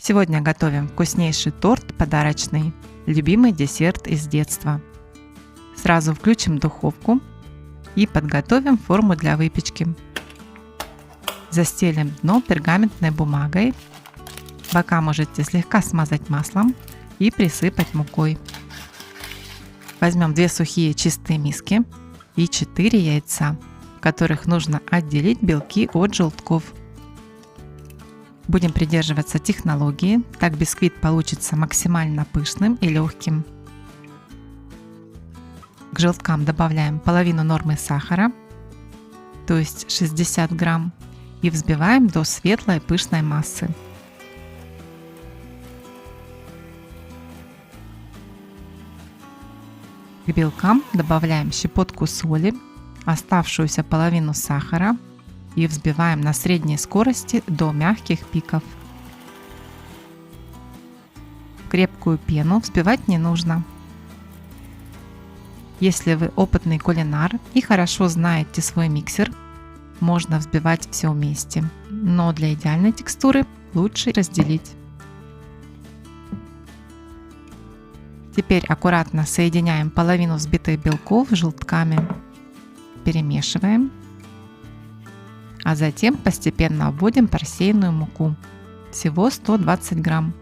Сегодня готовим вкуснейший торт подарочный, любимый десерт из детства. Сразу включим духовку и подготовим форму для выпечки. Застелим дно пергаментной бумагой. Бока можете слегка смазать маслом и присыпать мукой. Возьмем 2 сухие чистые миски и 4 яйца, в которых нужно отделить белки от желтков. Будем придерживаться технологии, так бисквит получится максимально пышным и легким. К желткам добавляем половину нормы сахара, то есть 60 грамм, и взбиваем до светлой пышной массы. К белкам добавляем щепотку соли, оставшуюся половину сахара и взбиваем на средней скорости до мягких пиков. Крепкую пену взбивать не нужно. Если вы опытный кулинар и хорошо знаете свой миксер, можно взбивать все вместе, но для идеальной текстуры лучше разделить. Теперь аккуратно соединяем половину взбитых белков с желтками, перемешиваем, а затем постепенно вводим просеянную муку, всего 120 грамм.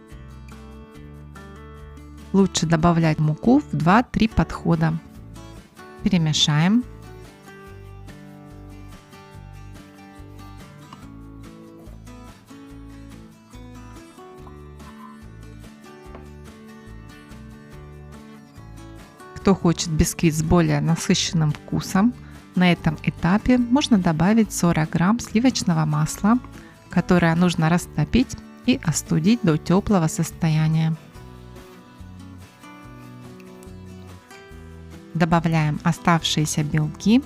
Лучше добавлять муку в 2-3 подхода. Перемешаем. Кто хочет бисквит с более насыщенным вкусом, на этом этапе можно добавить 40 грамм сливочного масла, которое нужно растопить и остудить до теплого состояния. Добавляем оставшиеся белки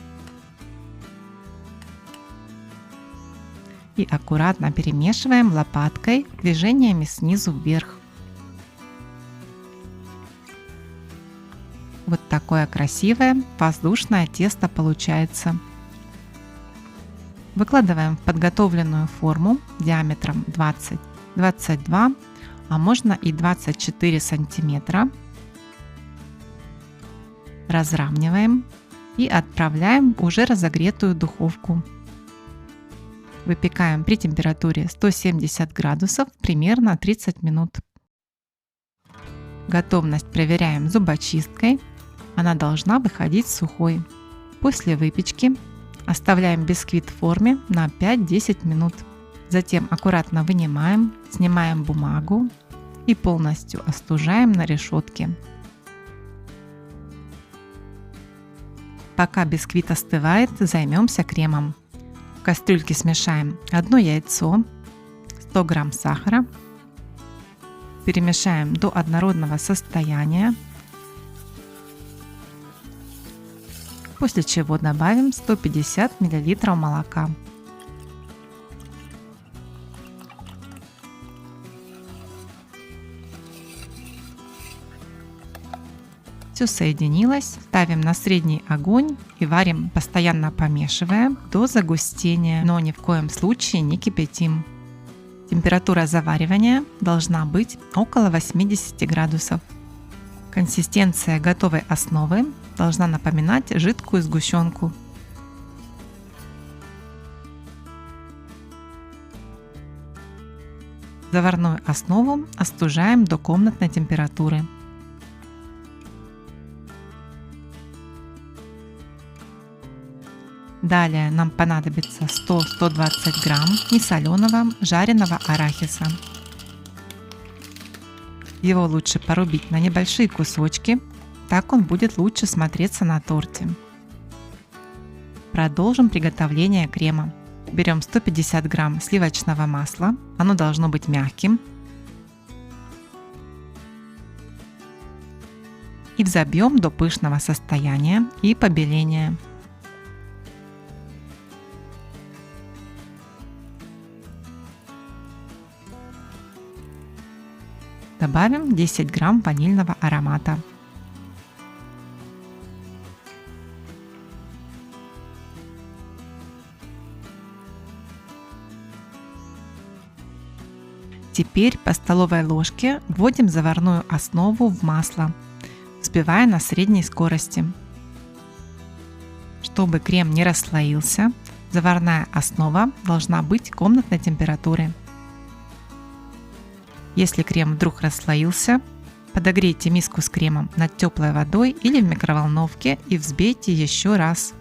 и аккуратно перемешиваем лопаткой движениями снизу вверх. Вот такое красивое воздушное тесто получается. Выкладываем в подготовленную форму диаметром 20-22, а можно и 24 сантиметра. Разравниваем и отправляем в уже разогретую духовку. Выпекаем при температуре 170 градусов примерно 30 минут. Готовность проверяем зубочисткой. Она должна выходить сухой. После выпечки оставляем бисквит в форме на 5-10 минут. Затем аккуратно вынимаем, снимаем бумагу и полностью остужаем на решетке. Пока бисквит остывает, займемся кремом. В кастрюльке смешаем 1 яйцо, 100 грамм сахара. Перемешаем до однородного состояния. После чего добавим 150 мл молока. Все соединилось, ставим на средний огонь и варим, постоянно помешивая до загустения, но ни в коем случае не кипятим. Температура заваривания должна быть около 80 градусов. Консистенция готовой основы должна напоминать жидкую сгущенку. Заварную основу остужаем до комнатной температуры. Далее нам понадобится 100-120 грамм несоленого жареного арахиса. Его лучше порубить на небольшие кусочки, так он будет лучше смотреться на торте. Продолжим приготовление крема. Берем 150 грамм сливочного масла, оно должно быть мягким. И взобьем до пышного состояния и побеления. Добавим 10 грамм ванильного аромата. Теперь по столовой ложке вводим заварную основу в масло, взбивая на средней скорости. Чтобы крем не расслоился, заварная основа должна быть комнатной температуры. Если крем вдруг расслоился, подогрейте миску с кремом над теплой водой или в микроволновке и взбейте еще раз.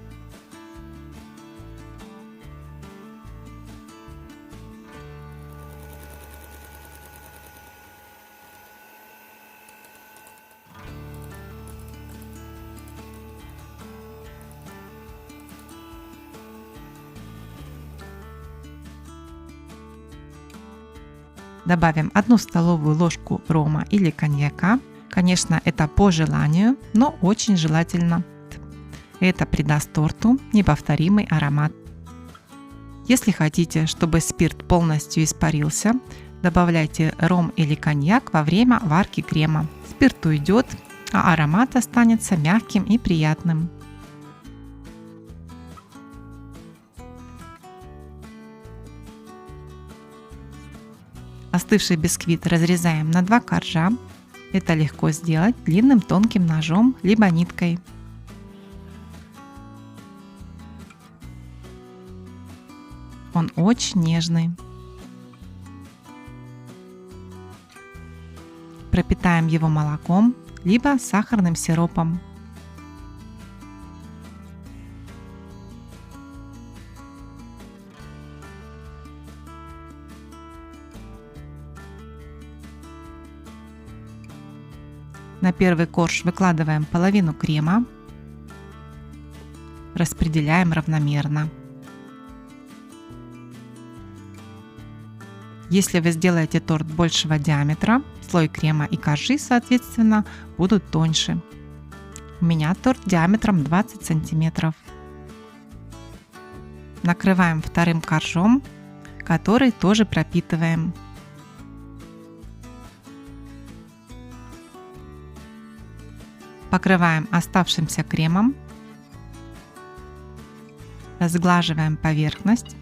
Добавим 1 столовую ложку рома или коньяка. Конечно, это по желанию, но очень желательно. Это придаст торту неповторимый аромат. Если хотите, чтобы спирт полностью испарился, добавляйте ром или коньяк во время варки крема. Спирт уйдет, а аромат останется мягким и приятным. Остывший бисквит разрезаем на 2 коржа. Это легко сделать длинным тонким ножом либо ниткой. Он очень нежный. Пропитаем его молоком либо сахарным сиропом. На первый корж выкладываем половину крема, распределяем равномерно. Если вы сделаете торт большего диаметра, слой крема и коржи, соответственно, будут тоньше. У меня торт диаметром 20 сантиметров. Накрываем вторым коржом, который тоже пропитываем. Покрываем оставшимся кремом, разглаживаем поверхность.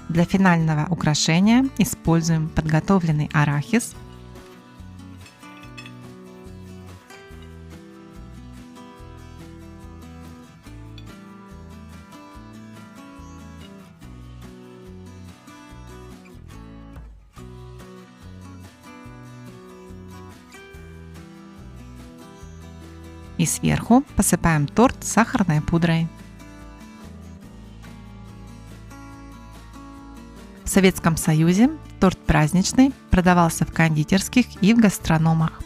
Для финального украшения используем подготовленный арахис. И сверху посыпаем торт сахарной пудрой. В Советском Союзе торт праздничный продавался в кондитерских и в гастрономах.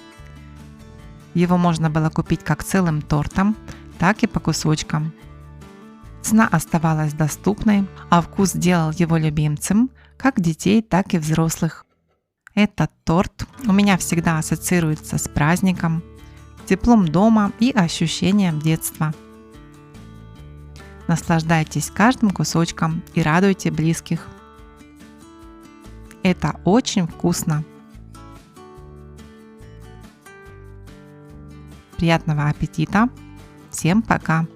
Его можно было купить как целым тортом, так и по кусочкам. Цена оставалась доступной, а вкус делал его любимцем как детей, так и взрослых. Этот торт у меня всегда ассоциируется с праздником, теплом дома и ощущением детства. Наслаждайтесь каждым кусочком и радуйте близких. Это очень вкусно. Приятного аппетита! Всем пока!